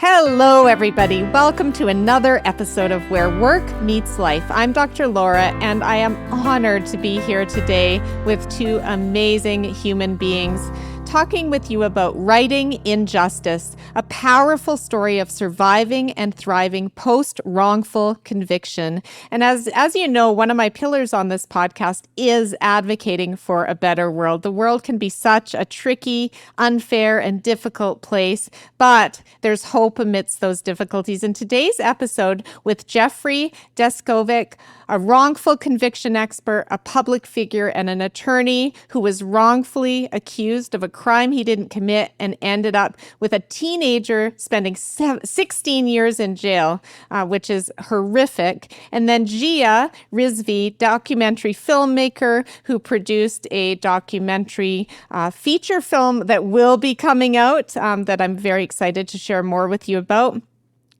Hello, everybody. Welcome to another episode of Where Work Meets Life. I'm Dr. Laura, and I am honored to be here today with two amazing human beings talking with you about writing injustice, a powerful story of surviving and thriving post-wrongful conviction. And as you know, one of my pillars on this podcast is advocating for a better world. The world can be such a tricky, unfair, and difficult place, but there's hope amidst those difficulties. In today's episode with Jeffrey Deskovic, a wrongful conviction expert, a public figure, and an attorney who was wrongfully accused of a crime he didn't commit and ended up with a teenager spending 16 years in jail, which is horrific. And then Jia Rizvi, documentary filmmaker who produced a documentary feature film that will be coming out that I'm very excited to share more with you about,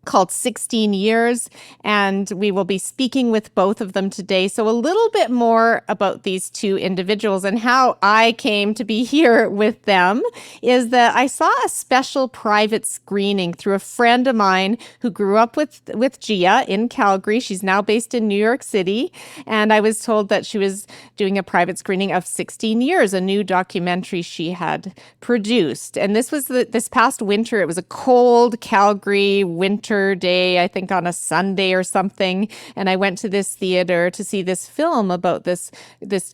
called 16 Years, and we will be speaking with both of them today. So a little bit more about these two individuals and how I came to be here with them is that I saw a special private screening through a friend of mine who grew up with Jia in Calgary. She's now based in New York City, and I was told that she was doing a private screening of 16 Years, a new documentary she had produced. And this was this past winter. It was a cold Calgary winter day, I think on a Sunday or something, and I went to this theater to see this film about this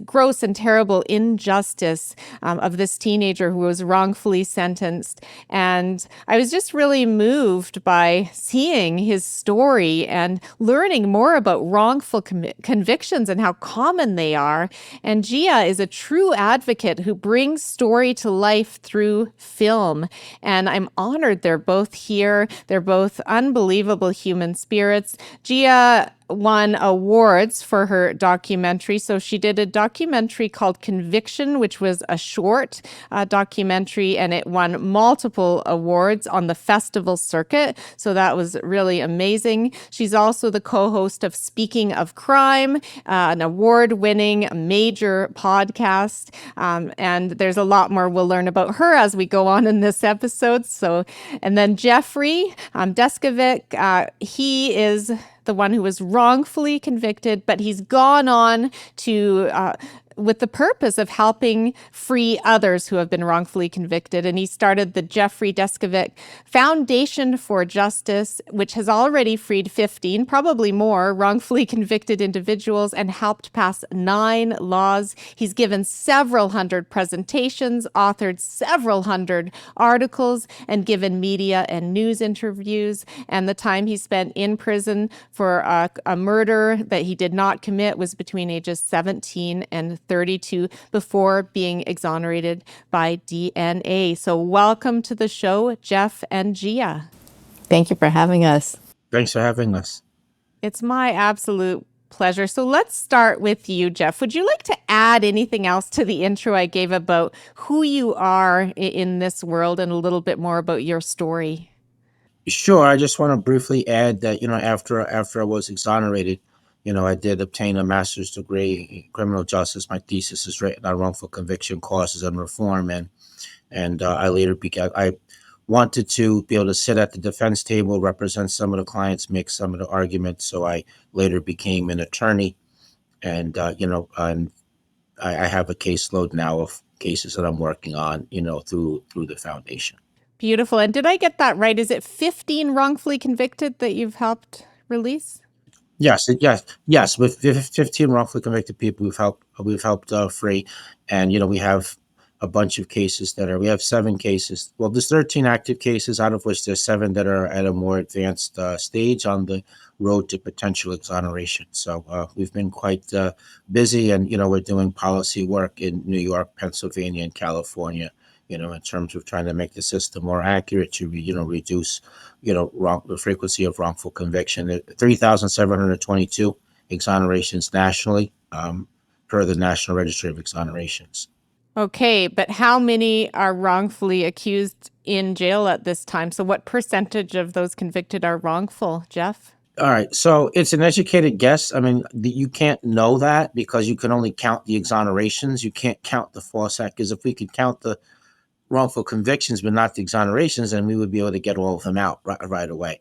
gross and terrible injustice of this teenager who was wrongfully sentenced. And I was just really moved by seeing his story and learning more about wrongful convictions and how common they are. And Jia is a true advocate who brings story to life through film. And I'm honored they're both here. They're both unbelievable human spirits. Jia won awards for her documentary. So she did a documentary called Conviction, which was a short documentary, and it won multiple awards on the festival circuit. So that was really amazing. She's also the co-host of Speaking of Crime, an award-winning major podcast. And there's a lot more we'll learn about her as we go on in this episode. So, and then Jeffrey Deskovic, he is the one who was wrongfully convicted, but he's gone on to with the purpose of helping free others who have been wrongfully convicted. And he started the Jeffrey Deskovic Foundation for Justice, which has already freed 15, probably more, wrongfully convicted individuals and helped pass 9 laws. He's given several hundred presentations, authored several hundred articles, and given media and news interviews. And the time he spent in prison for a murder that he did not commit was between ages 17 and 32 before being exonerated by DNA. So welcome to the show, Jeff and Jia. Thank you for having us. Thanks for having us. It's my absolute pleasure. So let's start with you, Jeff. Would you like to add anything else to the intro I gave about who you are in this world and a little bit more about your story? Sure. I just want to briefly add that, after I was exonerated, I did obtain a master's degree in criminal justice. My thesis is written on wrongful conviction causes and reform. And I wanted to be able to sit at the defense table, represent some of the clients, make some of the arguments. So I later became an attorney. And, and I have a caseload now of cases that I'm working on, through the foundation. Beautiful. And did I get that right? Is it 15 wrongfully convicted that you've helped release? Yes. With 15 wrongfully convicted people, we've helped free, and we have a bunch of cases we have 7 cases. Well, there's 13 active cases, out of which there's 7 that are at a more advanced stage on the road to potential exoneration. So we've been quite busy, and we're doing policy work in New York, Pennsylvania, and California. In terms of trying to make the system more accurate to, reduce, the frequency of wrongful conviction. 3,722 exonerations nationally, per the National Registry of Exonerations. Okay, but how many are wrongfully accused in jail at this time? So what percentage of those convicted are wrongful, Jeff? All right. So it's an educated guess. I mean, you can't know that because you can only count the exonerations. You can't count the false act, because if we could count the wrongful convictions, but not the exonerations, and we would be able to get all of them out right away.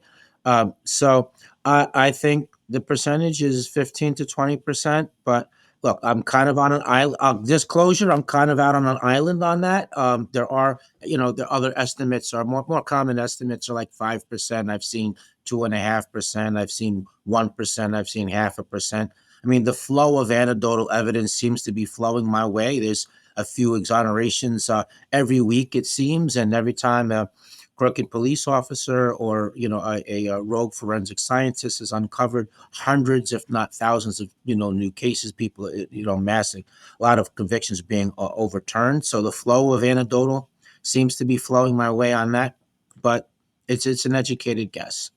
So I think the percentage is 15 to 20%. But look, I'm kind of on an island. Disclosure: I'm kind of out on an island on that. There are, the other estimates are more common estimates are like 5%. I've seen 2.5%. I've seen 1%. I've seen 0.5%. I mean, the flow of anecdotal evidence seems to be flowing my way. There's a few exonerations every week, it seems, and every time a crooked police officer or a rogue forensic scientist has uncovered hundreds, if not thousands, of new cases, people massive, a lot of convictions being overturned. So the flow of anecdotal seems to be flowing my way on that, but it's an educated guess.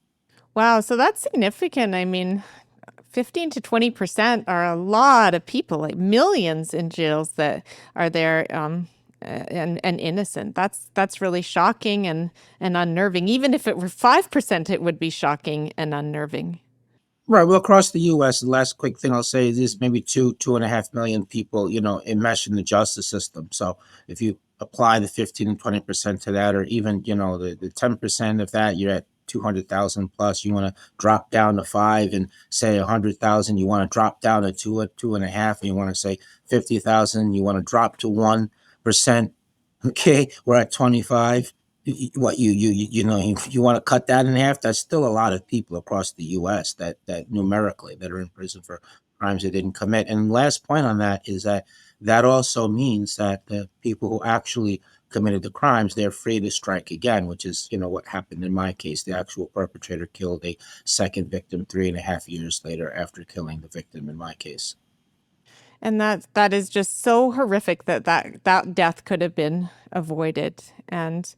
Wow, so that's significant. I mean, 15 to 20% are a lot of people, like millions in jails that are there and innocent. That's really shocking and unnerving. Even if it were 5%, it would be shocking and unnerving. Right. Well, across the U.S., the last quick thing I'll say is there's maybe 2.5 million people, enmeshed in the justice system. So if you apply the 15 and 20% to that, or even, the 10% of that, you're at 200,000 plus. You want to drop down to 5 and say 100,000. You want to drop down to 2.5, and you want to say 50,000. You want to drop to 1%. Okay, we're at 25. What you want to cut that in half? That's still a lot of people across the U.S. that numerically that are in prison for crimes they didn't commit. And last point on that is that also means that the people who actually committed the crimes, they're free to strike again, which is what happened in my case. The actual perpetrator killed a second victim 3.5 years later after killing the victim in my case. And that is just so horrific that death could have been avoided. And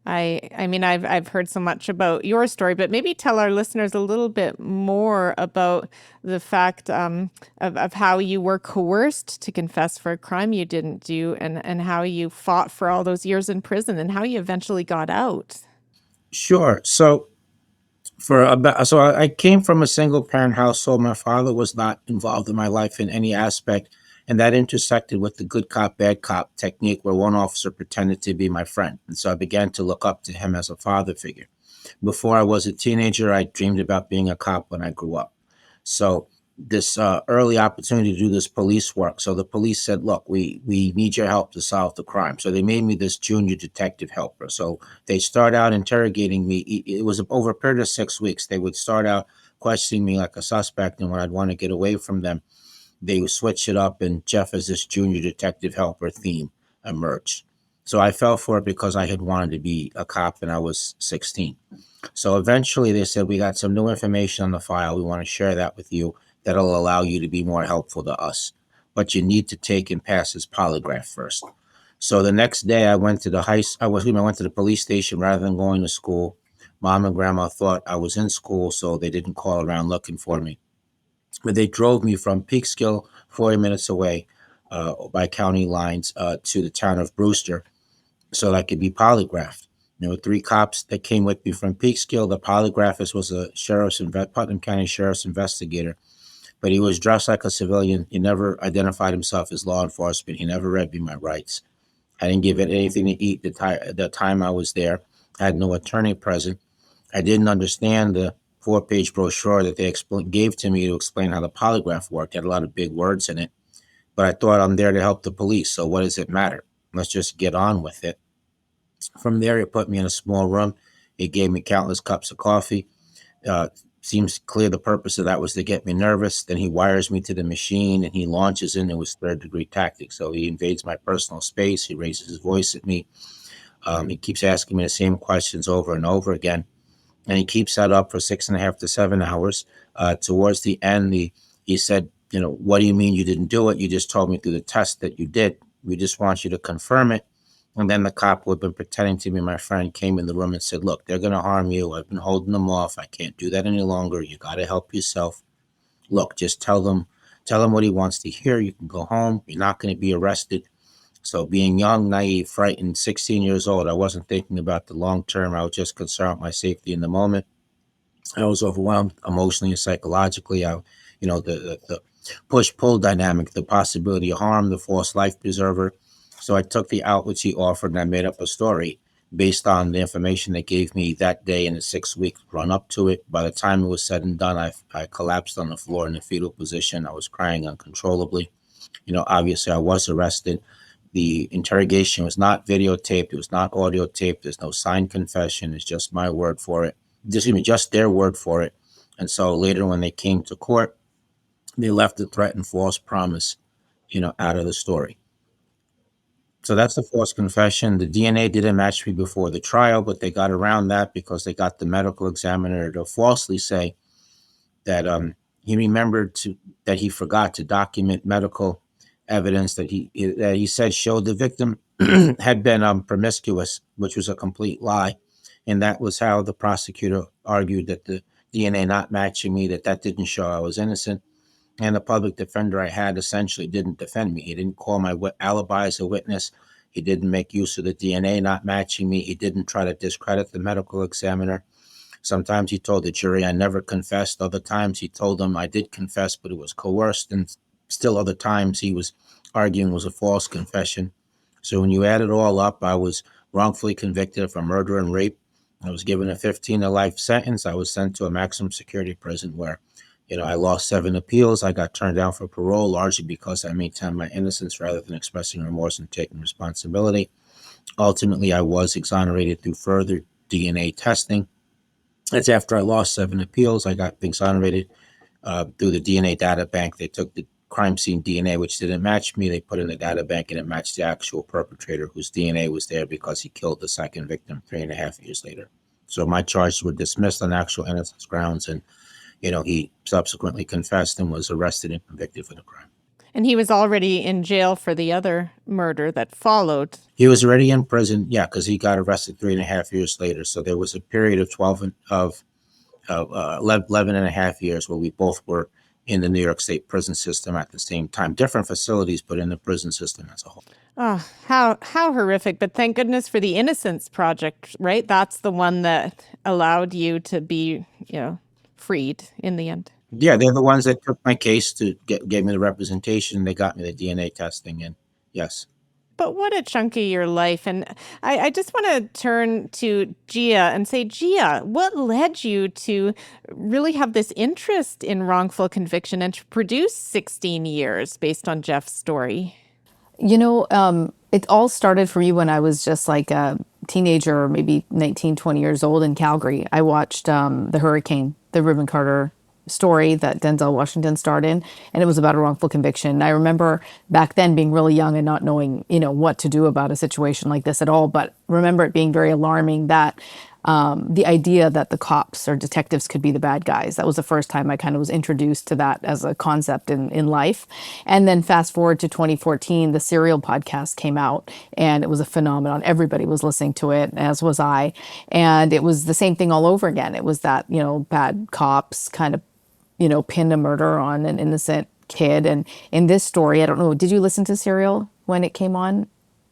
I mean, I've heard so much about your story, but maybe tell our listeners a little bit more about the fact of how you were coerced to confess for a crime you didn't do, and how you fought for all those years in prison, and how you eventually got out. Sure. So I came from a single parent household. My father was not involved in my life in any aspect, and that intersected with the good cop bad cop technique, where one officer pretended to be my friend, and so I began to look up to him as a father figure. Before I was a teenager, I dreamed about being a cop when I grew up. So this early opportunity to do this police work. So the police said, "Look, we need your help to solve the crime." So they made me this junior detective helper. So they start out interrogating me. It was over a period of 6 weeks. They would start out questioning me like a suspect, and when I'd want to get away from them, they would switch it up, and Jeff as this junior detective helper theme emerged. So I fell for it because I had wanted to be a cop and I was 16. So eventually they said, "We got some new information on the file. We want to share that with you. That'll allow you to be more helpful to us. But you need to take and pass this polygraph first." So the next day I went to I went to the police station rather than going to school. Mom and grandma thought I was in school, so they didn't call around looking for me. But they drove me from Peekskill, 40 minutes away by county lines, to the town of Brewster so that I could be polygraphed. There were 3 cops that came with me from Peekskill. The polygraphist was a Putnam County Sheriff's investigator, but he was dressed like a civilian. He never identified himself as law enforcement. He never read me my rights. I didn't give it anything to eat the time I was there. I had no attorney present. I didn't understand the 4-page brochure that they gave to me to explain how the polygraph worked. It had a lot of big words in it, but I thought I'm there to help the police. So what does it matter? Let's just get on with it. From there, he put me in a small room. He gave me countless cups of coffee. Seems clear the purpose of that was to get me nervous. Then he wires me to the machine and he launches into his third-degree tactics. So he invades my personal space. He raises his voice at me. He keeps asking me the same questions over and over again. And he keeps that up for 6.5 to 7 hours. Towards the end, he said, "What do you mean you didn't do it? You just told me through the test that you did. We just want you to confirm it." And then the cop who had been pretending to be my friend came in the room and said, "Look, they're going to harm you. I've been holding them off. I can't do that any longer. You got to help yourself. Look, just tell him what he wants to hear. You can go home. You're not going to be arrested." So being young, naive, frightened, 16 years old, I wasn't thinking about the long term. I was just concerned with my safety in the moment. I was overwhelmed emotionally and psychologically. The push-pull dynamic, the possibility of harm, the false life preserver. So I took the out which he offered and I made up a story based on the information they gave me that day in the 6 week run up to it. By the time it was said and done, I collapsed on the floor in the fetal position. I was crying uncontrollably. Obviously, I was arrested. The interrogation was not videotaped. It was not audio taped. There's no signed confession. It's just my word for it. Just their word for it. And so later, when they came to court, they left a threatened false promise, out of the story. So that's the false confession. The DNA didn't match me before the trial, but they got around that because they got the medical examiner to falsely say that he remembered that he forgot to document medical evidence that he said showed the victim had been promiscuous, which was a complete lie, and that was how the prosecutor argued that the DNA not matching me, that didn't show I was innocent. And the public defender I had essentially didn't defend me. He didn't call my alibi as a witness. He didn't make use of the DNA not matching me. He didn't try to discredit the medical examiner. Sometimes he told the jury I never confessed. Other times he told them I did confess, but it was coerced. And still other times he was arguing it was a false confession. So when you add it all up, I was wrongfully convicted for murder and rape. I was given a 15 to life sentence. I was sent to a maximum security prison where, I lost 7 appeals. I got turned down for parole largely because I maintained my innocence rather than expressing remorse and taking responsibility. Ultimately, I was exonerated through further DNA testing. That's after I lost 7 appeals. I got exonerated through the DNA data bank. They took the crime scene DNA, which didn't match me. They put in the data bank and it matched the actual perpetrator whose DNA was there because he killed the second victim 3.5 years later. So my charges were dismissed on actual innocence grounds. And he subsequently confessed and was arrested and convicted for the crime. And he was already in jail for the other murder that followed. He was already in prison, because he got arrested 3.5 years later. So there was a period of 11 and a half years where we both were in the New York State prison system at the same time. Different facilities, but in the prison system as a whole. Oh, how horrific. But thank goodness for the Innocence Project, right? That's the one that allowed you to be, freed in the end. Yeah, they're the ones that took my case to gave me the representation. They got me the DNA testing, and yes. But what a chunk of your life. And I just want to turn to Jia and say, Jia, what led you to really have this interest in wrongful conviction and to produce 16 years based on Jeff's story? It all started for me when I was just like a teenager, maybe 19, 20 years old in Calgary. I watched The Hurricane, the Reuben Carter story that Denzel Washington starred in, and it was about a wrongful conviction. And I remember back then being really young and not knowing, what to do about a situation like this at all. But remember it being very alarming that the idea that the cops or detectives could be the bad guys. That was the first time I kind of was introduced to that as a concept in life. And then fast forward to 2014, the Serial podcast came out and it was a phenomenon. Everybody was listening to it, as was I. And it was the same thing all over again. It was that, bad cops kind of, pinned a murder on an innocent kid. And in this story, I don't know, did you listen to Serial when it came on,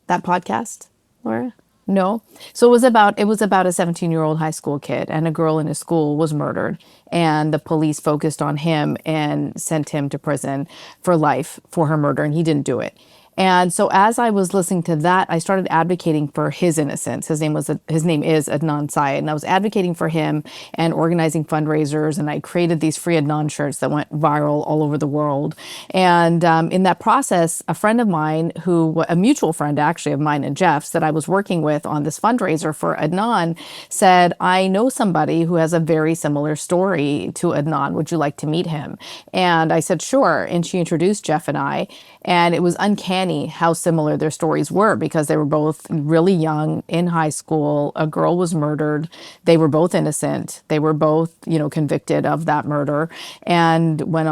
that podcast, Laura? No. So it was about a 17-year-old high school kid, and a girl in his school was murdered, and the police focused on him and sent him to prison for life for her murder, and he didn't do it. And so as I was listening to that, I started advocating for his innocence. His name is Adnan Syed, and I was advocating for him and organizing fundraisers, and I created these free Adnan shirts that went viral all over the world. And in that process, a friend of mine, a mutual friend actually of mine and Jeff's that I was working with on this fundraiser for Adnan, said, I know somebody who has a very similar story to Adnan. Would you like to meet him? And I said, sure. And she introduced Jeff and I, and it was uncanny how similar their stories were because they were both really young in high school. A girl was murdered. They were both innocent. They were both, convicted of that murder and went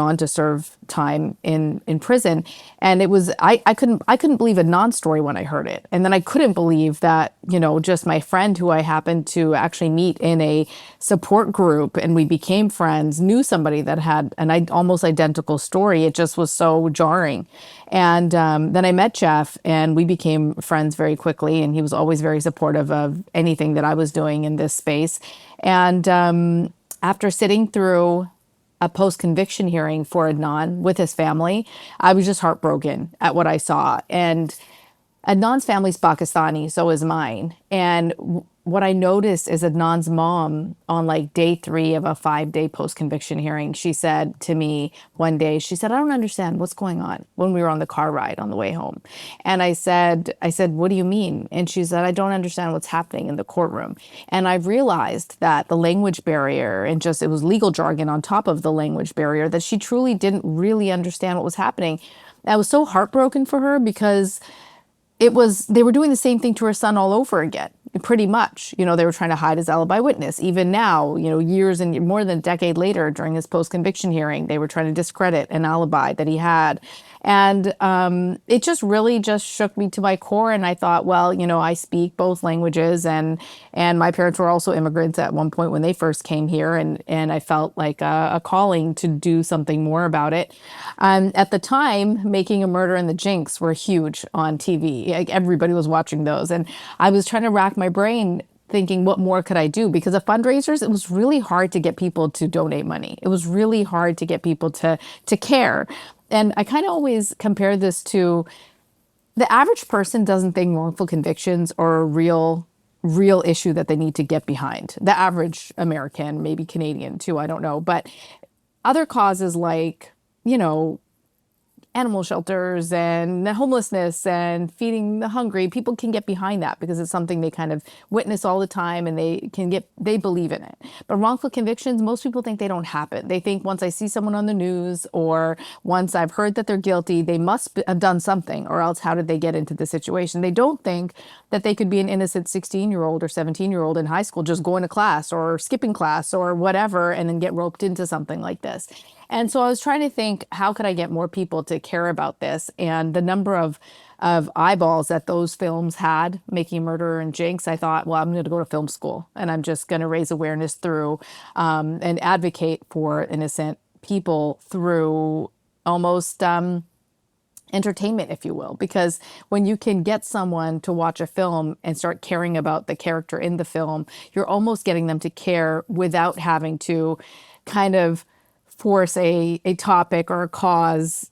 on to serve time in prison. And it was, I couldn't believe Adnan's story when I heard it. And then I couldn't believe that, just my friend who I happened to actually meet in a support group and we became friends, knew somebody that had an almost identical story. It just was so jarring. And then I met Jeff and we became friends very quickly. And he was always very supportive of anything that I was doing in this space. And after sitting through a post-conviction hearing for Adnan with his family, I was just heartbroken at what I saw. And Adnan's family's Pakistani, so is mine. And what I noticed is Adnan's mom, on like day 3 of a 5-day post-conviction hearing, she said to me one day, she said, "I don't understand what's going on," when we were on the car ride on the way home. And I said, "What do you mean?" And she said, "I don't understand what's happening in the courtroom." And I realized that the language barrier and just it was legal jargon on top of the language barrier, that she truly didn't really understand what was happening. I was so heartbroken for her because they were doing the same thing to her son all over again, pretty much. They were trying to hide his alibi witness. Even now, years and more than a decade later, during his post-conviction hearing, they were trying to discredit an alibi that he had. And it just really just shook me to my core. And I thought, well, I speak both languages, and my parents were also immigrants at one point when they first came here, and I felt like a calling to do something more about it. At the time, Making a Murder and the Jinx were huge on TV. Like, everybody was watching those, and I was trying to rack my brain thinking, what more could I do? Because of fundraisers, it was really hard to get people to donate money. It was really hard to get people to care. And I kind of always compare this to the average person doesn't think wrongful convictions are a real issue that they need to get behind. The average American, maybe Canadian too, I don't know. But other causes like, animal shelters and homelessness and feeding the hungry, people can get behind that because it's something they kind of witness all the time, and they believe in it. But wrongful convictions, most people think they don't happen. They think once I see someone on the news or once I've heard that they're guilty, they must have done something, or else how did they get into the situation? They don't think that they could be an innocent 16-year-old or 17-year-old in high school just going to class or skipping class or whatever and then get roped into something like this. And so I was trying to think, how could I get more people to care about this? And the number of eyeballs that those films had, Making a Murderer and Jinx, I thought, well, I'm going to go to film school, and I'm just going to raise awareness through and advocate for innocent people through almost entertainment, if you will. Because when you can get someone to watch a film and start caring about the character in the film, you're almost getting them to care without having to kind of force a topic or a cause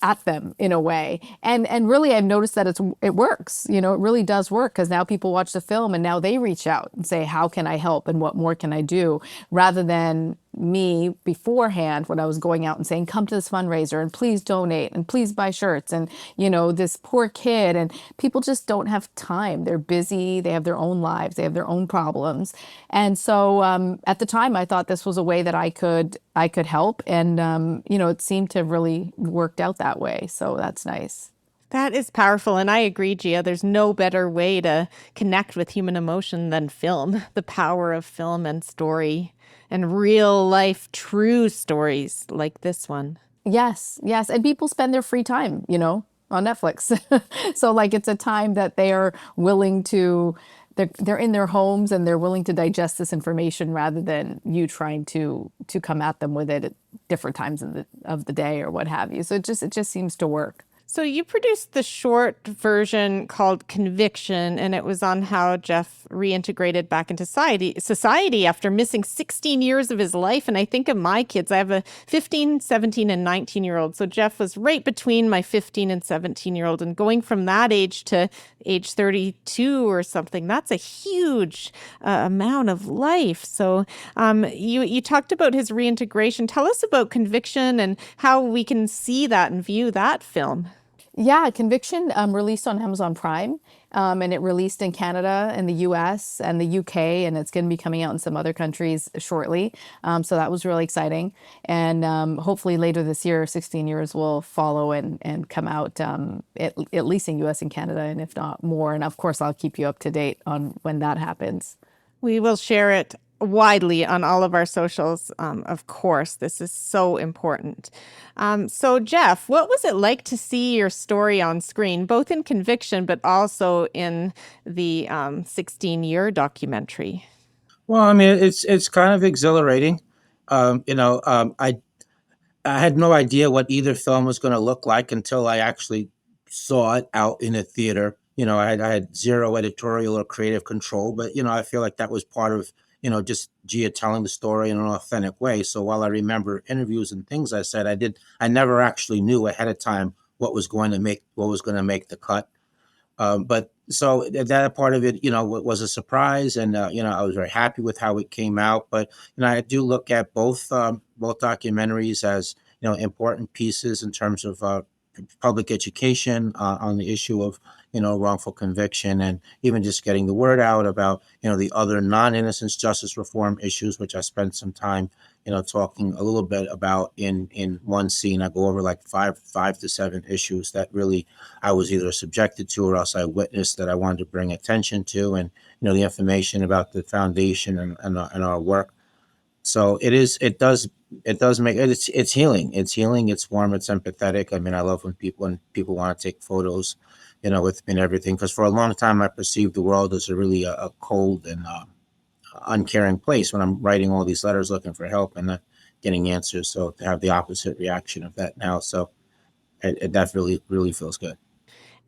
at them in a way. And really, I've noticed that it works. It really does work, because now people watch the film and now they reach out and say, how can I help and what more can I do? Rather than me beforehand, when I was going out and saying, come to this fundraiser and please donate and please buy shirts, and this poor kid, and people just don't have time. They're busy, they have their own lives, they have their own problems. And so at the time, I thought this was a way that I could help, and it seemed to have really worked out that way. So that's nice. That is powerful. And I agree, Jia. There's no better way to connect with human emotion than film. The power of film and story and real life, true stories like this one. Yes, yes. And people spend their free time, on Netflix. So like, it's a time that they are willing to, they're in their homes and they're willing to digest this information rather than you trying to come at them with it at different times of the day or what have you. So it just seems to work. So you produced the short version called Conviction, and it was on how Jeff reintegrated back into society after missing 16 years of his life. And I think of my kids. I have a 15, 17, and 19-year-old. So Jeff was right between my 15 and 17-year-old. And going from that age to age 32 or something, that's a huge amount of life. So you talked about his reintegration. Tell us about Conviction and how we can see that and view that film. Yeah, Conviction released on Amazon Prime, and it released in Canada and the US and the UK, and it's going to be coming out in some other countries shortly. So that was really exciting. And hopefully later this year, 16 years will follow and come out at least in US and Canada, and if not more. And of course, I'll keep you up to date on when that happens. We will share it widely on all of our socials. Of course, this is so important. So Jeff, what was it like to see your story on screen, both in Conviction, but also in the 16-year documentary? Well, I mean, it's kind of exhilarating. I had no idea what either film was going to look like until I actually saw it out in a theater. I had zero editorial or creative control, but I feel like that was part of just Jia telling the story in an authentic way. So while I remember interviews and things I said, I never actually knew ahead of time what was going to make the cut. But so that part of it, was a surprise, and I was very happy with how it came out. But I do look at both documentaries as important pieces in terms of public education on the issue of wrongful conviction, and even just getting the word out about the other non-innocence justice reform issues, which I spent some time talking a little bit about in one scene. I go over like five to seven issues that really I was either subjected to or else I witnessed that I wanted to bring attention to, and the information about the foundation and our work. So it does make it's healing. It's healing. It's warm. It's empathetic. I mean, I love when people want to take photos, with me and everything. Because for a long time, I perceived the world as a really a cold and uncaring place when I'm writing all these letters looking for help and not getting answers. So to have the opposite reaction of that now, so it that really feels good.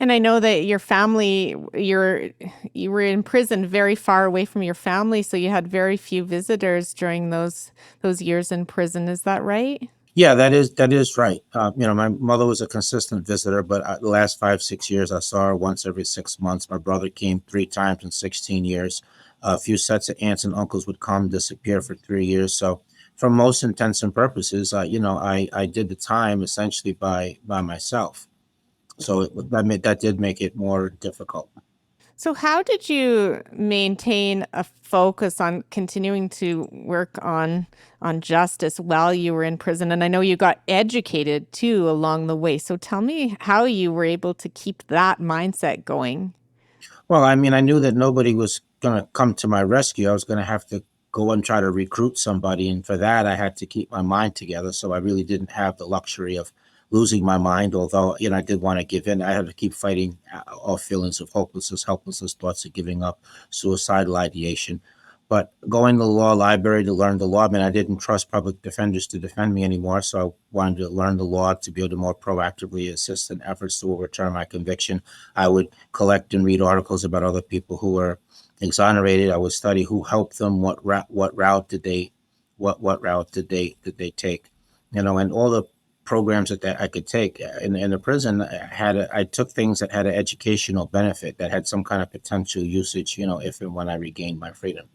And I know that your family, you were in prison very far away from your family, so you had very few visitors during those years in prison. Is that right? Yeah, that is right. My mother was a consistent visitor, but the last 5 6 years, I saw her once every 6 months. My brother came 3 times in 16 years. A few sets of aunts and uncles would come, disappear for 3 years. So, for most intents and purposes, I did the time essentially by myself. So that did make it more difficult. So how did you maintain a focus on continuing to work on justice while you were in prison? And I know you got educated too along the way. So tell me how you were able to keep that mindset going. Well, I mean, I knew that nobody was going to come to my rescue. I was going to have to go and try to recruit somebody. And for that, I had to keep my mind together. So I really didn't have the luxury of losing my mind, although, I did want to give in. I had to keep fighting all feelings of helplessness, thoughts of giving up, suicidal ideation. But going to the law library to learn the law, I mean, I didn't trust public defenders to defend me anymore. So I wanted to learn the law to be able to more proactively assist in efforts to overturn my conviction. I would collect and read articles about other people who were exonerated. I would study who helped them, what route did they, what route did they take, and all the programs that I could take in the prison I took things that had an educational benefit that had some kind of potential usage, if and when I regained my freedom.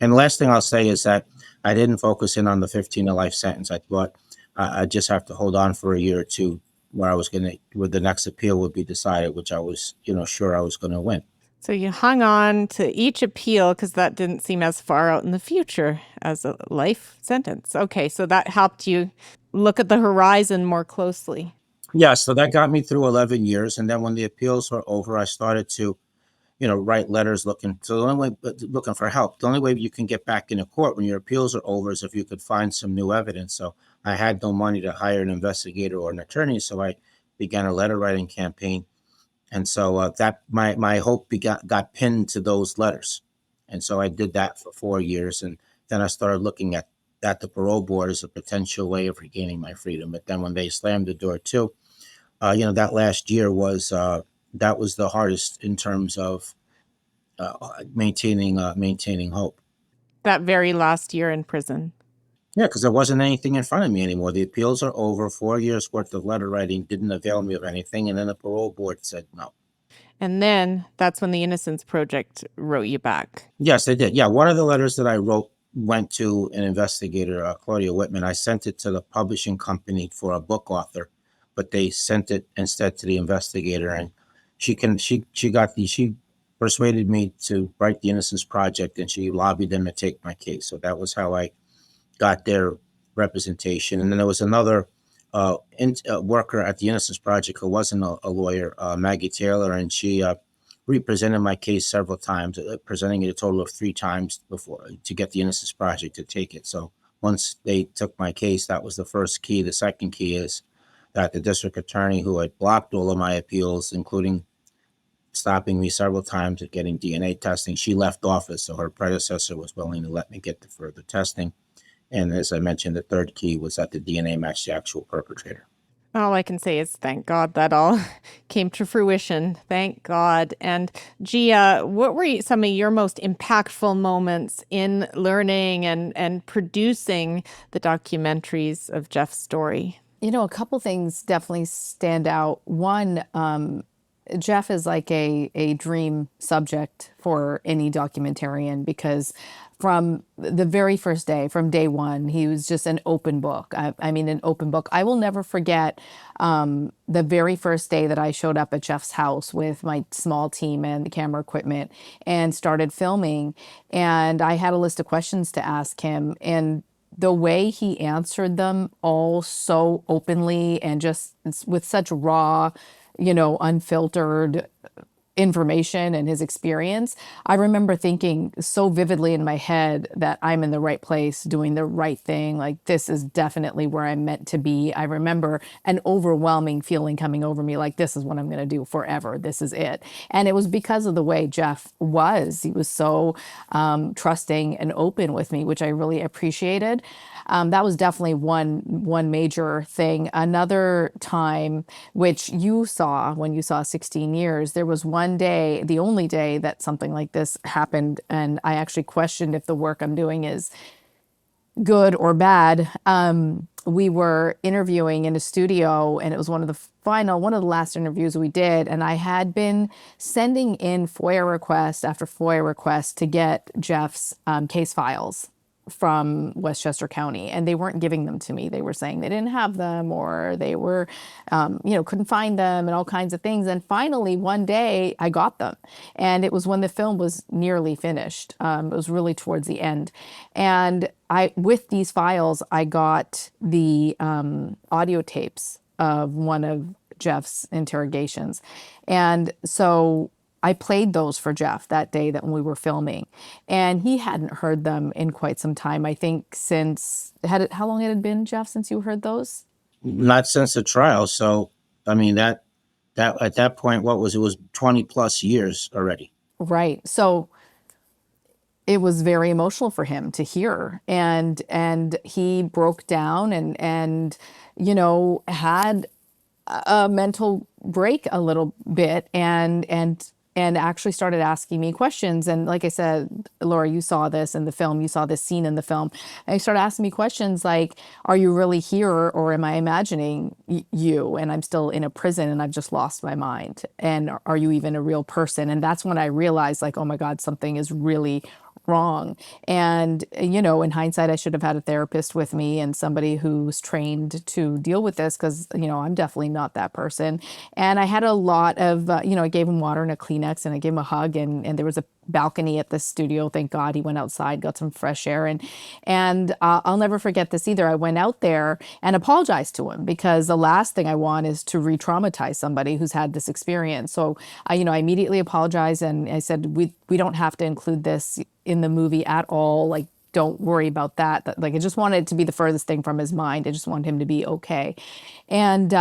And the last thing I'll say is that I didn't focus in on the 15 to life sentence. I thought I just have to hold on for a year or two where the next appeal would be decided, which I was, sure I was going to win. So you hung on to each appeal because that didn't seem as far out in the future as a life sentence. Okay, so that helped you look at the horizon more closely. Yeah, so that got me through 11 years. And then when the appeals were over, I started to write letters looking. So the only way looking for help. The only way you can get back into court when your appeals are over is if you could find some new evidence. So I had no money to hire an investigator or an attorney, so I began a letter writing campaign. And so that my hope got pinned to those letters, and so I did that for 4 years, and then I started looking at the parole board as a potential way of regaining my freedom. But then when they slammed the door too, that last year was the hardest in terms of maintaining hope. That very last year in prison. Yeah, because there wasn't anything in front of me anymore. The appeals are over. 4 years worth of letter writing didn't avail me of anything, and then the parole board said no. And then that's when the Innocence Project wrote you back. Yes, they did. Yeah, one of the letters that I wrote went to an investigator, Claudia Whitman. I sent it to the publishing company for a book author, but they sent it instead to the investigator, and she persuaded me to write the Innocence Project, and she lobbied them to take my case. So that was how I got their representation. And then there was another worker at the Innocence Project who wasn't a lawyer, Maggie Taylor, and she represented my case several times, presenting it a total of 3 times before to get the Innocence Project to take it. So once they took my case, that was the first key. The second key is that the district attorney who had blocked all of my appeals, including stopping me several times at getting DNA testing, she left office. So her predecessor was willing to let me get the further testing. And as I mentioned, the third key was that the DNA matched the actual perpetrator. All I can say is thank God that all came to fruition. Thank God. And Jia, what were some of your most impactful moments in learning and producing the documentaries of Jeff's story? A couple things definitely stand out. One, Jeff is like a dream subject for any documentarian because from the very first day, from day one, he was just an open book. I mean, an open book. I will never forget the very first day that I showed up at Jeff's house with my small team and the camera equipment and started filming. And I had a list of questions to ask him. And the way he answered them all so openly and just with such raw, unfiltered information and his experience, I remember thinking so vividly in my head that I'm in the right place, doing the right thing. Like, this is definitely where I'm meant to be. I remember an overwhelming feeling coming over me, like, this is what I'm going to do forever. This is it. And it was because of the way Jeff was. He was so trusting and open with me, which I really appreciated. That was definitely one major thing. Another time, which you saw when you saw 16 years, there was one day, the only day that something like this happened, and I actually questioned if the work I'm doing is good or bad. We were interviewing in a studio, and it was one of the last interviews we did. And I had been sending in FOIA request after FOIA request to get Jeff's case files from Westchester County, and they weren't giving them to me. They were saying they didn't have them, or they were, couldn't find them, and all kinds of things. And finally, one day, I got them, and it was when the film was nearly finished. It was really towards the end, and with these files, I got the audio tapes of one of Jeff's interrogations, and so I played those for Jeff that day that when we were filming, and he hadn't heard them in quite some time. I think how long it had been, Jeff, since you heard those? Not since the trial. So, I mean, that at that point, it was 20 plus years already. Right. So it was very emotional for him to hear, and he broke down and had a mental break a little bit, and actually started asking me questions. And like I said, Laura, you saw this in the film, you saw this scene in the film. And he started asking me questions like, are you really here, or am I imagining you? And I'm still in a prison and I've just lost my mind. And are you even a real person? And that's when I realized, like, oh my God, something is really wrong. And, in hindsight, I should have had a therapist with me and somebody who's trained to deal with this, because, I'm definitely not that person. And I had a lot of, I gave him water and a Kleenex, and I gave him a hug, and there was a balcony at the studio. Thank God he went outside, got some fresh air. And I'll never forget this either. I went out there and apologized to him, because the last thing I want is to re-traumatize somebody who's had this experience. So I immediately apologized, and I said, we don't have to include this in the movie at all. Like, don't worry about that. Like, I just wanted it to be the furthest thing from his mind. I just wanted him to be okay. And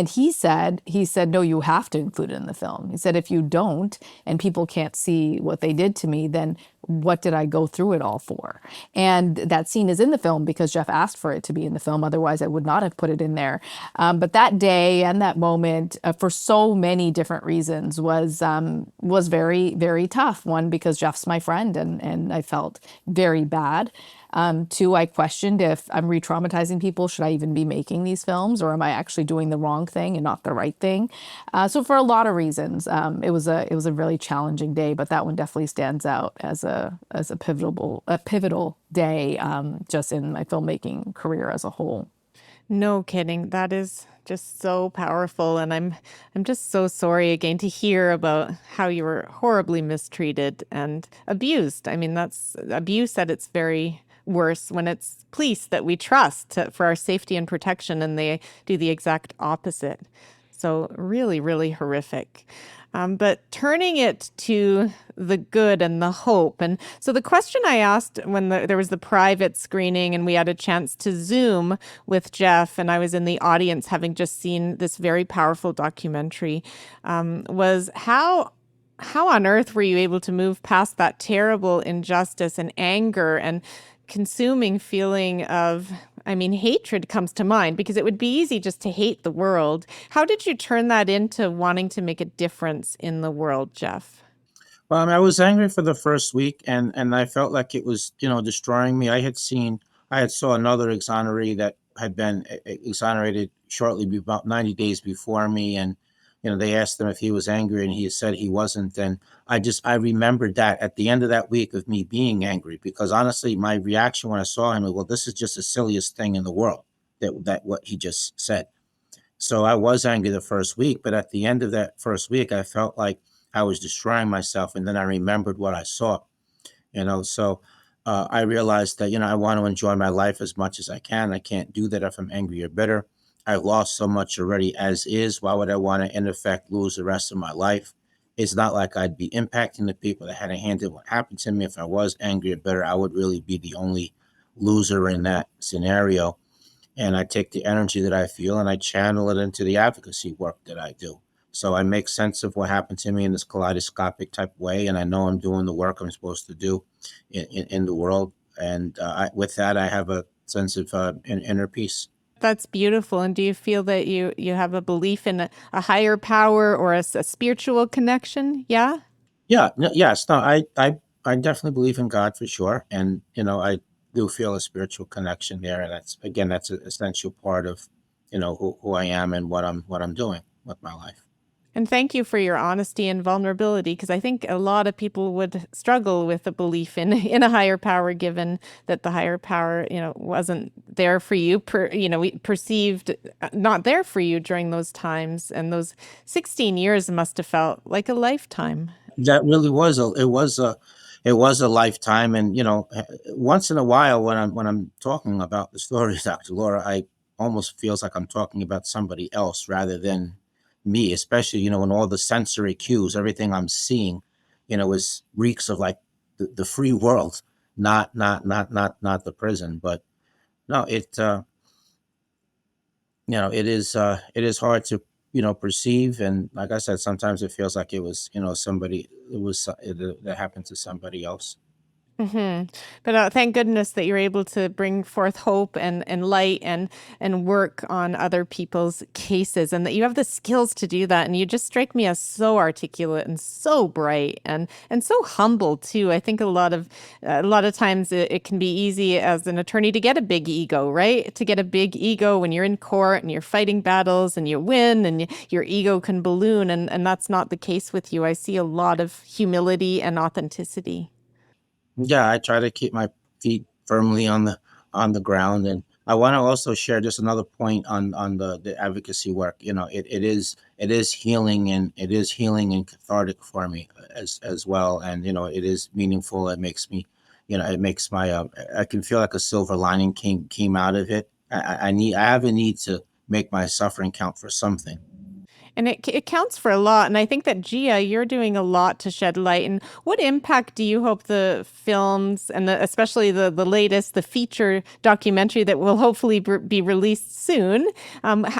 he said, no, you have to include it in the film. He said, if you don't, and people can't see what they did to me, then what did I go through it all for? And that scene is in the film because Jeff asked for it to be in the film. Otherwise, I would not have put it in there. But that day and that moment, for so many different reasons, was very, very tough. One, because Jeff's my friend, and I felt very bad. Two, I questioned if I'm re-traumatizing people. Should I even be making these films, or am I actually doing the wrong thing and not the right thing? So for a lot of reasons, it was a really challenging day, but that one definitely stands out as a pivotal day, just in my filmmaking career as a whole. No kidding. That is just so powerful. And I'm just so sorry again to hear about how you were horribly mistreated and abused. I mean, that's abuse at its very worse when it's police that we trust for our safety and protection, and they do the exact opposite. So really, really horrific. But turning it to the good and the hope. And so the question I asked when there was the private screening and we had a chance to Zoom with Jeff, and I was in the audience having just seen this very powerful documentary, was how on earth were you able to move past that terrible injustice and anger and consuming feeling of, hatred comes to mind, because it would be easy just to hate the world. How did you turn that into wanting to make a difference in the world, Jeff? Well, I was angry for the first week, and I felt like it was, destroying me. I had saw another exoneree that had been exonerated shortly, about 90 days before me, and they asked him if he was angry, and he said he wasn't. And I remembered that at the end of that week of me being angry, because honestly, my reaction when I saw him was, well, this is just the silliest thing in the world, that what he just said. So I was angry the first week, but at the end of that first week, I felt like I was destroying myself. And then I remembered what I saw, so I realized that, I want to enjoy my life as much as I can. I can't do that if I'm angry or bitter. I lost so much already as is. Why would I want to, in effect, lose the rest of my life? It's not like I'd be impacting the people that had a hand in what happened to me. If I was angry or bitter, I would really be the only loser in that scenario. And I take the energy that I feel and I channel it into the advocacy work that I do. So I make sense of what happened to me in this kaleidoscopic type way, and I know I'm doing the work I'm supposed to do in the world. And with that, I have a sense of inner peace. That's beautiful. And do you feel that you have a belief in a higher power or a spiritual connection? Yeah. Yeah, yes, no, I definitely believe in God for sure, and I do feel a spiritual connection there, and that's an essential part of who I am and what I'm doing with my life. And thank you for your honesty and vulnerability, because I think a lot of people would struggle with a belief in a higher power, given that the higher power, wasn't there for you, we perceived not there for you during those times. And those 16 years must have felt like a lifetime. That really was a lifetime, and once in a while when I'm talking about the story, Dr. Laura, I almost feels like I'm talking about somebody else rather than me, especially when all the sensory cues, everything I'm seeing, is reeks of like the free world, not the prison. But no, it is hard to perceive, and like I said, sometimes it feels like it was somebody, that happened to somebody else. hmm But thank goodness that you're able to bring forth hope and light and work on other people's cases, and that you have the skills to do that. And you just strike me as so articulate and so bright and so humble too. I think a lot of times it can be easy as an attorney to get a big ego, right? To get a big ego when you're in court and you're fighting battles and you win, and your ego can balloon, and that's not the case with you. I see a lot of humility and authenticity. Yeah, I try to keep my feet firmly on the ground, and I want to also share just another point on the advocacy work. It is healing, and cathartic for me as well, and it is meaningful. It makes me, it makes my I can feel like a silver lining came out of it. I have a need to make my suffering count for something. And it counts for a lot. And I think that Jia, you're doing a lot to shed light. And what impact do you hope the films and especially the latest, the feature documentary that will hopefully be released soon,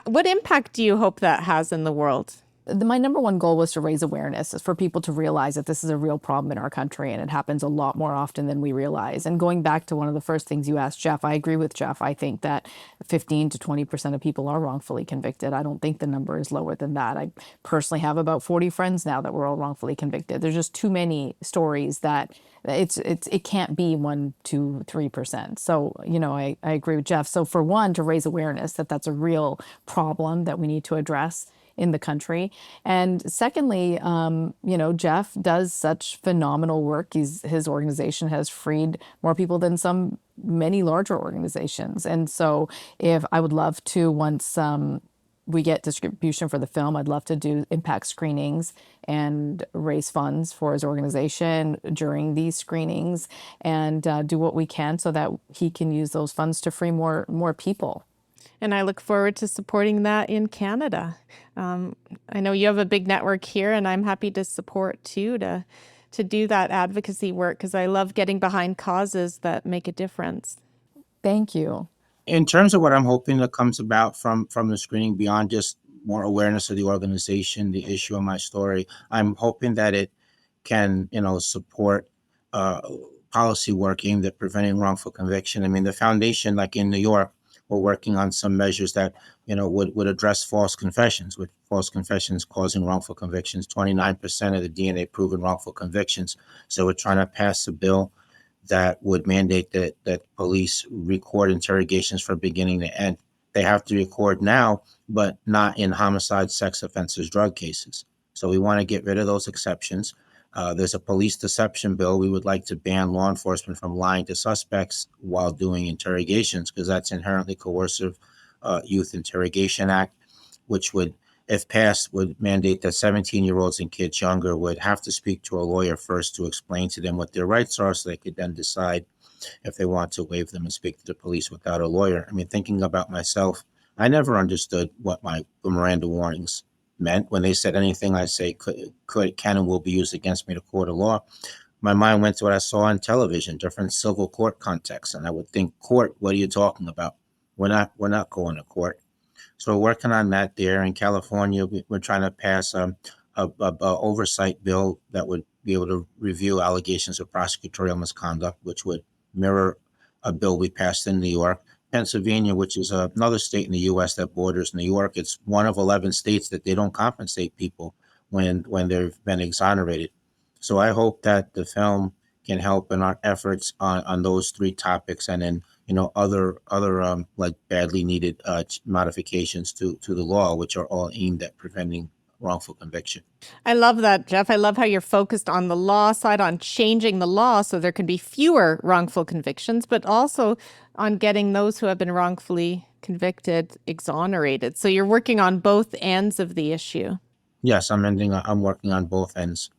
what impact do you hope that has in the world? My number one goal was to raise awareness, is for people to realize that this is a real problem in our country, and it happens a lot more often than we realize. And going back to one of the first things you asked, Jeff, I agree with Jeff. I think that 15 to 20% of people are wrongfully convicted. I don't think the number is lower than that. I personally have about 40 friends now that were all wrongfully convicted. There's just too many stories that it can't be 1, 2, 3%. So, I agree with Jeff. So for one, to raise awareness that that's a real problem that we need to address in the country. And secondly, Jeff does such phenomenal work. His organization has freed more people than many larger organizations. And so if I would love to, once we get distribution for the film, I'd love to do impact screenings and raise funds for his organization during these screenings, and do what we can so that he can use those funds to free more people. And I look forward to supporting that in Canada. I know you have a big network here, and I'm happy to support too, to do that advocacy work, because I love getting behind causes that make a difference. Thank you. In terms of what I'm hoping that comes about from the screening, beyond just more awareness of the organization, the issue of my story, I'm hoping that it can support uh, policy work aimed at preventing wrongful conviction. I mean, the foundation, like in New York, we're working on some measures that would address false confessions, with false confessions causing wrongful convictions, 29% of the DNA proven wrongful convictions. So we're trying to pass a bill that would mandate that police record interrogations from beginning to end. they have to record now, but not in homicide, sex offenses, drug cases. So we want to get rid of those exceptions. There's a police deception bill. We would like to ban law enforcement from lying to suspects while doing interrogations, because that's inherently coercive. Youth Interrogation Act, which would, if passed, would mandate that 17-year-olds and kids younger would have to speak to a lawyer first to explain to them what their rights are, so they could then decide if they want to waive them and speak to the police without a lawyer. I mean, thinking about myself, I never understood what my Miranda warnings meant. When they said anything I say can and will be used against me to court of law, my mind went to what I saw on television, different civil court contexts, and I would think, court, what are you talking about? We're not going to court. So we're working on that there in California. We're trying to pass a oversight bill that would be able to review allegations of prosecutorial misconduct, which would mirror a bill we passed in New York. Pennsylvania, which is another state in the U.S. that borders New York, it's one of 11 states that they don't compensate people when they've been exonerated. So I hope that the film can help in our efforts on those three topics, and then other like badly needed modifications to the law, which are all aimed at preventing wrongful conviction. I love that, Jeff. I love how you're focused on the law side, on changing the law so there can be fewer wrongful convictions, but also on getting those who have been wrongfully convicted exonerated. So you're working on both ends of the issue. Yes, I'm working on both ends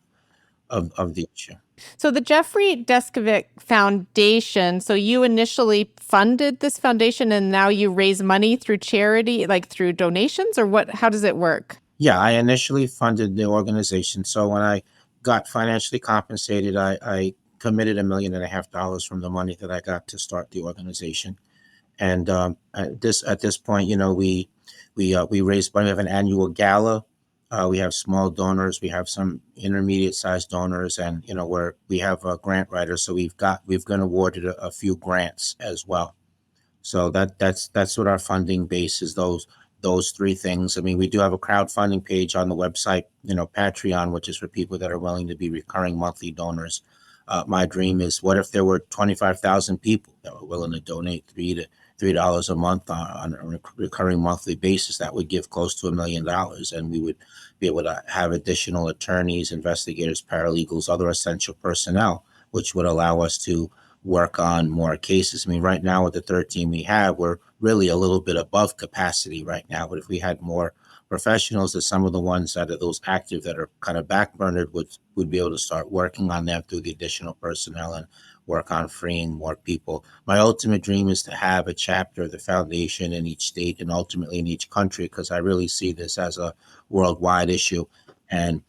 of the issue. So the Jeffrey Deskovic Foundation, so you initially funded this foundation and now you raise money through charity, like through donations, or what? How does it work? Yeah, I initially funded the organization. So when I got financially compensated, I committed $1.5 million from the money that I got to start the organization. And at this point, we raise money. We have an annual gala. We have small donors. We have some intermediate sized donors, and we have grant writers. So we've been awarded a few grants as well. So that's what our funding base is. Those three things. I mean, we do have a crowdfunding page on the website, Patreon, which is for people that are willing to be recurring monthly donors. My dream is, what if there were 25,000 people that were willing to donate $3 a month on a recurring monthly basis? That would give close to $1 million, and we would be able to have additional attorneys, investigators, paralegals, other essential personnel, which would allow us to work on more cases. I mean, right now with the 13 we have, we're really a little bit above capacity right now. But if we had more professionals, that some of the ones that are those active that are kind of backburnered would be able to start working on them through the additional personnel and work on freeing more people. My ultimate dream is to have a chapter of the foundation in each state and ultimately in each country, because I really see this as a worldwide issue. And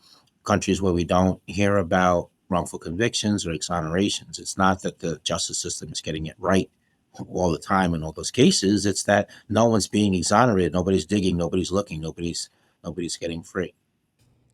countries where we don't hear about wrongful convictions or exonerations, it's not that the justice system is getting it right all the time in all those cases. It's that no one's being exonerated. Nobody's digging. Nobody's looking. Nobody's getting free.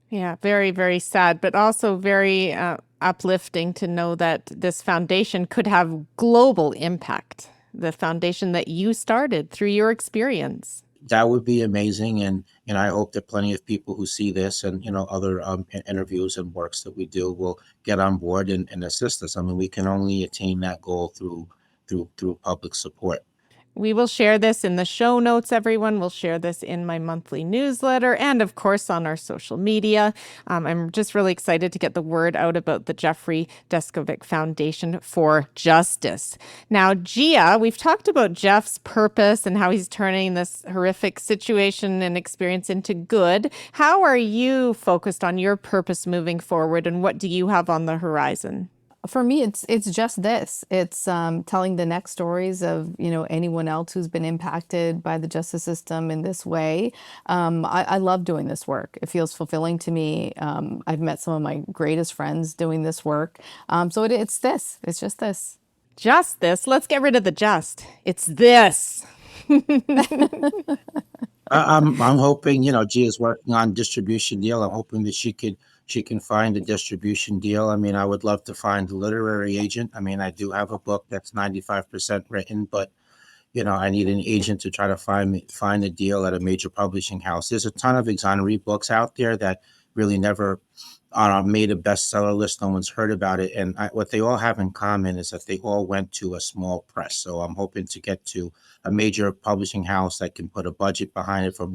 Yeah, very, very sad, but also very uplifting to know that this foundation could have global impact. The foundation that you started through your experience. That would be amazing, and I hope that plenty of people who see this and other interviews and works that we do will get on board and assist us. I mean, we can only attain that goal through public support. We will share this in the show notes, everyone. We'll share this in my monthly newsletter and, of course, on our social media. I'm just really excited to get the word out about the Jeffrey Deskovic Foundation for Justice. Now, Jia, we've talked about Jeff's purpose and how he's turning this horrific situation and experience into good. How are you focused on your purpose moving forward, and what do you have on the horizon? For me, it's just this. It's telling the next stories of anyone else who's been impacted by the justice system in this way. I love doing this work. It feels fulfilling to me. I've met some of my greatest friends doing this work. So it's this. It's just this. Just this. Let's get rid of the just. It's this. I'm hoping, Gia's working on distribution deal. I'm hoping that she can find a distribution deal. I mean, I would love to find a literary agent. I mean, I do have a book that's 95% written, but I need an agent to try to find a deal at a major publishing house. There's a ton of exonerate books out there that really never made a bestseller list. No one's heard about it. And what they all have in common is that they all went to a small press. So I'm hoping to get to a major publishing house that can put a budget behind it, from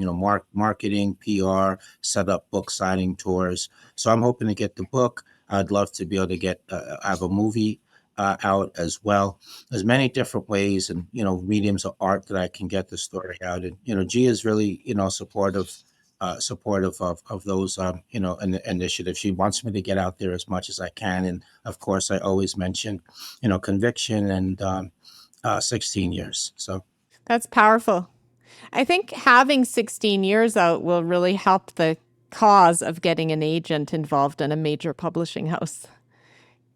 marketing, PR, set up book signing tours. So I'm hoping to get the book. I'd love to be able to get have a movie out as well. There's many different ways and mediums of art that I can get the story out. And Gia is really supportive of those initiatives. She wants me to get out there as much as I can, and of course, I always mention conviction and 16 years. So That's powerful. I think having 16 years out will really help the cause of getting an agent involved in a major publishing house,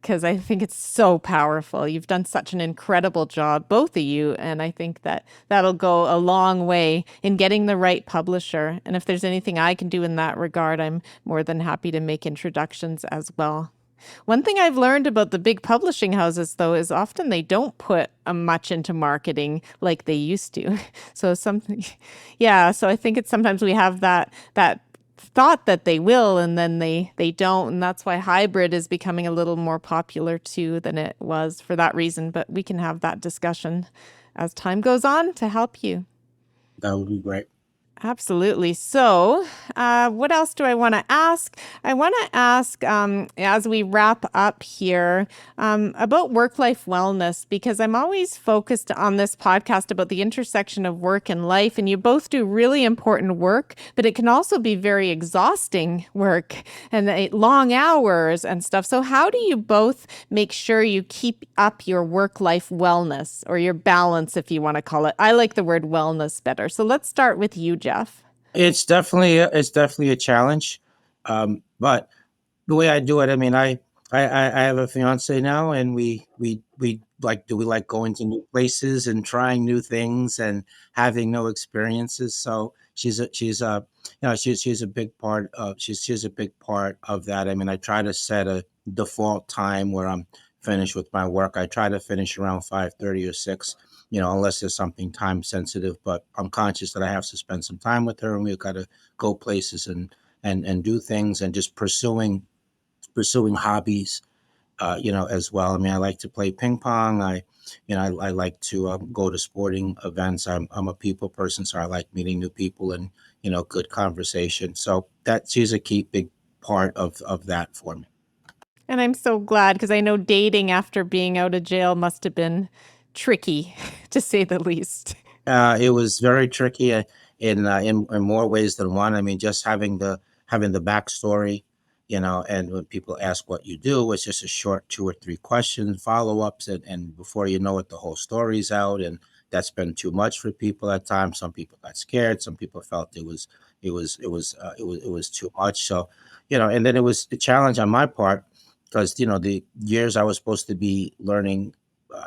because I think it's so powerful. You've done such an incredible job, both of you, and I think that that'll go a long way in getting the right publisher. And if there's anything I can do in that regard, I'm more than happy to make introductions as well. One thing I've learned about the big publishing houses, though, is often they don't put much into marketing like they used to. So yeah. So I think it's sometimes we have that thought that they will, and then they don't, and that's why hybrid is becoming a little more popular too than it was for that reason. But we can have that discussion as time goes on to help you. that would be great. Absolutely. So, what else do I want to ask? I want to ask, as we wrap up here, about work-life wellness, because I'm always focused on this podcast about the intersection of work and life. And you both do really important work, but it can also be very exhausting work and long hours and stuff. So how do you both make sure you keep up your work-life wellness, or your balance, if you want to call it? I like the word wellness better. So let's start with you, Jeff. It's definitely a challenge, but the way I do it, I mean, I have a fiance now, and we like going to new places and trying new things and having new experiences. So she's a big part of she's a big part of that. I mean, I try to set a default time where I'm finished with my work. I try to finish around 5:30 or 6. Unless there's something time sensitive, but I'm conscious that I have to spend some time with her, and we've got to go places and do things, and just pursuing hobbies, as well. I mean, I like to play ping pong. I like to go to sporting events. I'm a people person, so I like meeting new people and good conversation. So that she's a key big part of that for me. And I'm so glad, because I know dating after being out of jail must have been tricky, to say the least. It was very tricky in more ways than one. I mean, just having the backstory, and when people ask what you do, it's just a short 2 or 3 questions, follow ups, and before you know it, the whole story's out, and that's been too much for people at times. Some people got scared. Some people felt it was too much. So, and then it was a challenge on my part, because the years I was supposed to be learning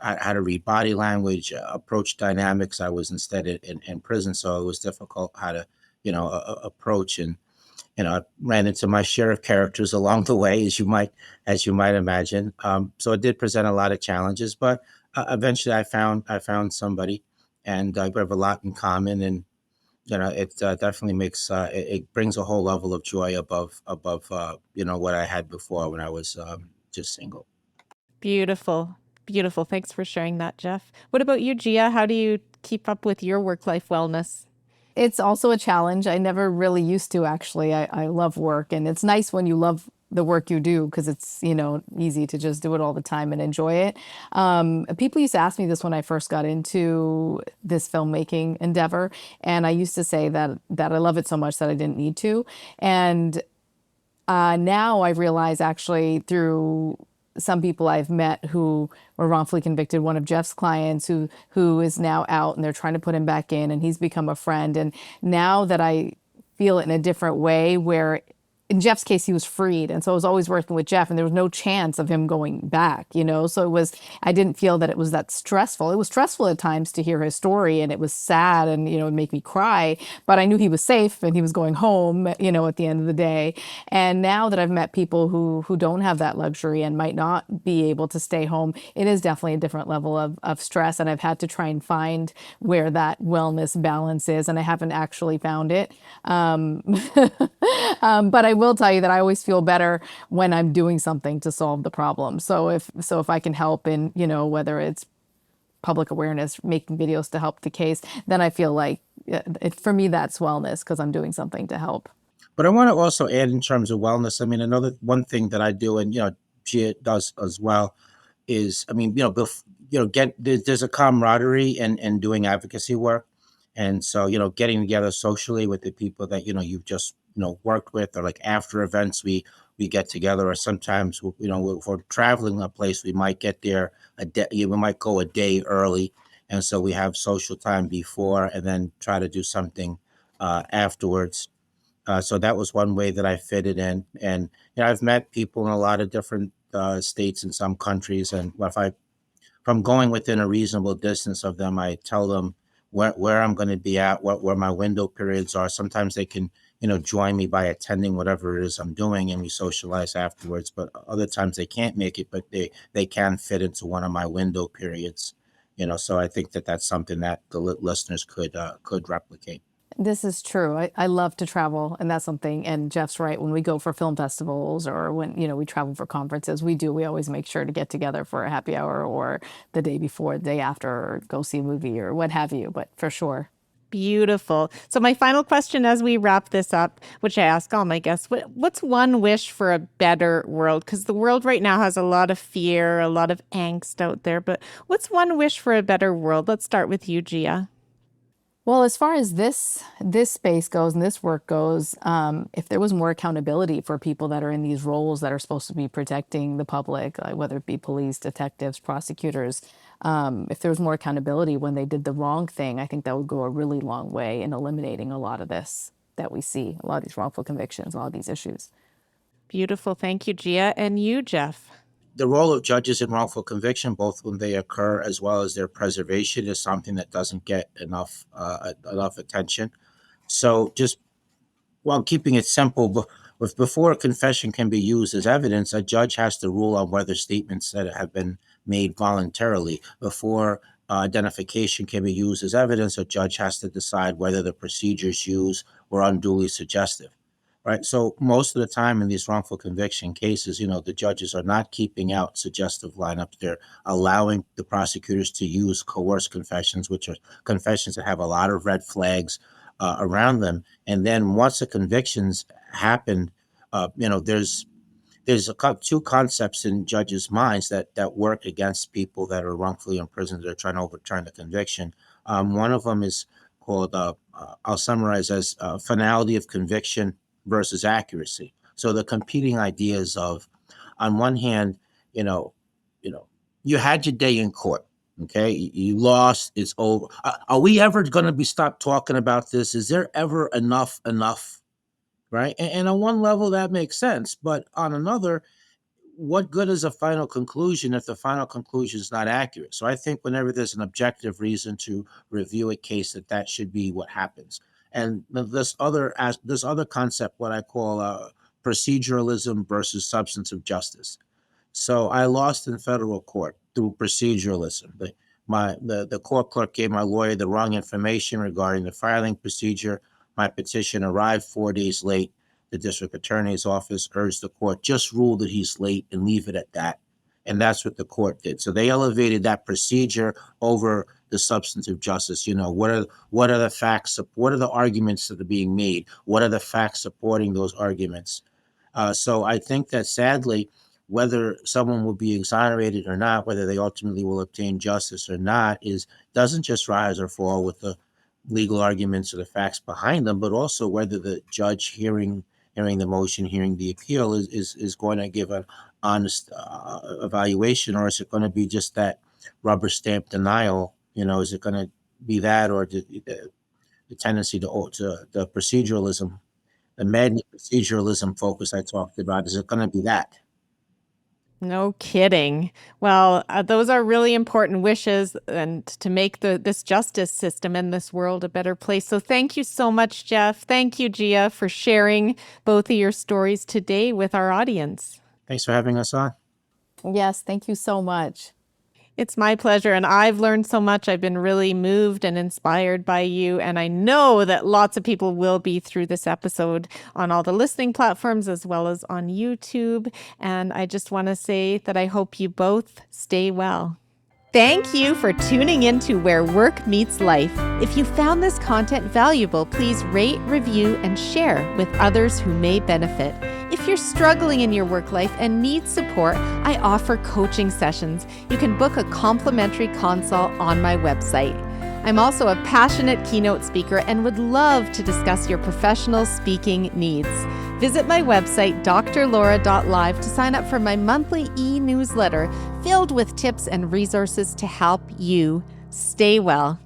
how to read body language, approach dynamics. I was instead in prison, so it was difficult how to, approach. And I ran into my share of characters along the way, as you might imagine. So it did present a lot of challenges, but eventually I found somebody, and we have a lot in common. And it definitely it brings a whole level of joy above what I had before when I was just single. Beautiful. Beautiful. Thanks for sharing that, Jeff. What about you, Gia? How do you keep up with your work-life wellness? It's also a challenge. I never really used to, actually. I love work, and it's nice when you love the work you do, because it's, easy to just do it all the time and enjoy it. People used to ask me this when I first got into this filmmaking endeavor, and I used to say that I love it so much that I didn't need to. And now I realize, actually, through some people I've met who were wrongfully convicted, one of Jeff's clients who is now out, and they're trying to put him back in, and he's become a friend. And now that I feel it in a different way, where in Jeff's case, he was freed. And so I was always working with Jeff, and there was no chance of him going back, So I didn't feel that it was that stressful. It was stressful at times to hear his story, and it was sad, and, it made me cry. But I knew he was safe, and he was going home, at the end of the day. And now that I've met people who don't have that luxury and might not be able to stay home, it is definitely a different level of stress. And I've had to try and find where that wellness balance is, and I haven't actually found it. But I will tell you that I always feel better when I'm doing something to solve the problem. So if I can help in, whether it's public awareness, making videos to help the case, then I feel like for me that's wellness because I'm doing something to help. But I want to also add in terms of wellness. I mean, another one thing that I do, and Gia does as well, is I mean, get there's a camaraderie in doing advocacy work, and so getting together socially with the people that you've just worked with, or like after events we get together, or sometimes if we're traveling a place, we might get there a day, we might go a day early, and so we have social time before, and then try to do something afterwards. So that was one way that I fitted in, and I've met people in a lot of different states in some countries, and if I from going within a reasonable distance of them, I tell them where I'm going to be at, where my window periods are. Sometimes they can join me by attending whatever it is I'm doing, and we socialize afterwards. But other times they can't make it, but they can fit into one of my window periods. So I think that that's something that the listeners could replicate. This is true. I love to travel, and that's something. And Jeff's right. When we go for film festivals or when we travel for conferences, we always make sure to get together for a happy hour or the day before, the day after, or go see a movie or what have you. But for sure. Beautiful. So my final question as we wrap this up, which I ask all my guests, what's one wish for a better world? Because the world right now has a lot of fear, a lot of angst out there. But what's one wish for a better world? Let's start with you, Jia. Well, as far as this space goes and this work goes, if there was more accountability for people that are in these roles that are supposed to be protecting the public, like whether it be police, detectives, prosecutors, if there was more accountability when they did the wrong thing, I think that would go a really long way in eliminating a lot of this that we see, a lot of these wrongful convictions, a lot of these issues. Beautiful. Thank you, Jia. And you, Jeff. The role of judges in wrongful conviction, both when they occur as well as their preservation, is something that doesn't get enough attention. So, just while keeping it simple, before a confession can be used as evidence, a judge has to rule on whether statements that have been made voluntarily. Before identification can be used as evidence, a judge has to decide whether the procedures used were unduly suggestive. Right. So most of the time in these wrongful conviction cases, the judges are not keeping out suggestive lineups. They're allowing the prosecutors to use coerced confessions, which are confessions that have a lot of red flags around them. And then once the convictions happen, there's two concepts in judges' minds that work against people that are wrongfully imprisoned that are trying to overturn the conviction. One of them is called, I'll summarize as finality of conviction versus accuracy. So the competing ideas of, on one hand, you know, you had your day in court. Okay, you lost. It's over. Are we ever going to be stopped talking about this? Is there ever enough? Right. And on one level, that makes sense. But on another, what good is a final conclusion if the final conclusion is not accurate? So I think whenever there's an objective reason to review a case, that should be what happens. And this other concept, what I call proceduralism versus substantive justice. So I lost in federal court through proceduralism. The court clerk gave my lawyer the wrong information regarding the filing procedure. My petition arrived 4 days late. The district attorney's office urged the court just rule that he's late and leave it at that. And that's what the court did. So they elevated that procedure over the substantive justice. What are the facts? What are the arguments that are being made? What are the facts supporting those arguments? So I think that sadly, whether someone will be exonerated or not, whether they ultimately will obtain justice or not, doesn't just rise or fall with the legal arguments or the facts behind them, but also whether the judge hearing the motion, hearing the appeal is going to give an honest evaluation, or is it going to be just that rubber stamp denial? Is it going to be that, or the tendency to the proceduralism, the maddening proceduralism focus I talked about, is it going to be that? No kidding. Well, those are really important wishes and to make this justice system and this world a better place. So thank you so much, Jeff. Thank you, Jia, for sharing both of your stories today with our audience. Thanks for having us on. Yes, thank you so much. It's my pleasure, and I've learned so much. I've been really moved and inspired by you, and I know that lots of people will be through this episode on all the listening platforms as well as on YouTube. And I just want to say that I hope you both stay well. Thank you for tuning in to Where Work Meets Life. If you found this content valuable, please rate, review, and share with others who may benefit. If you're struggling in your work life and need support, I offer coaching sessions. You can book a complimentary consult on my website. I'm also a passionate keynote speaker and would love to discuss your professional speaking needs. Visit my website, drlaura.live, to sign up for my monthly e-newsletter filled with tips and resources to help you stay well.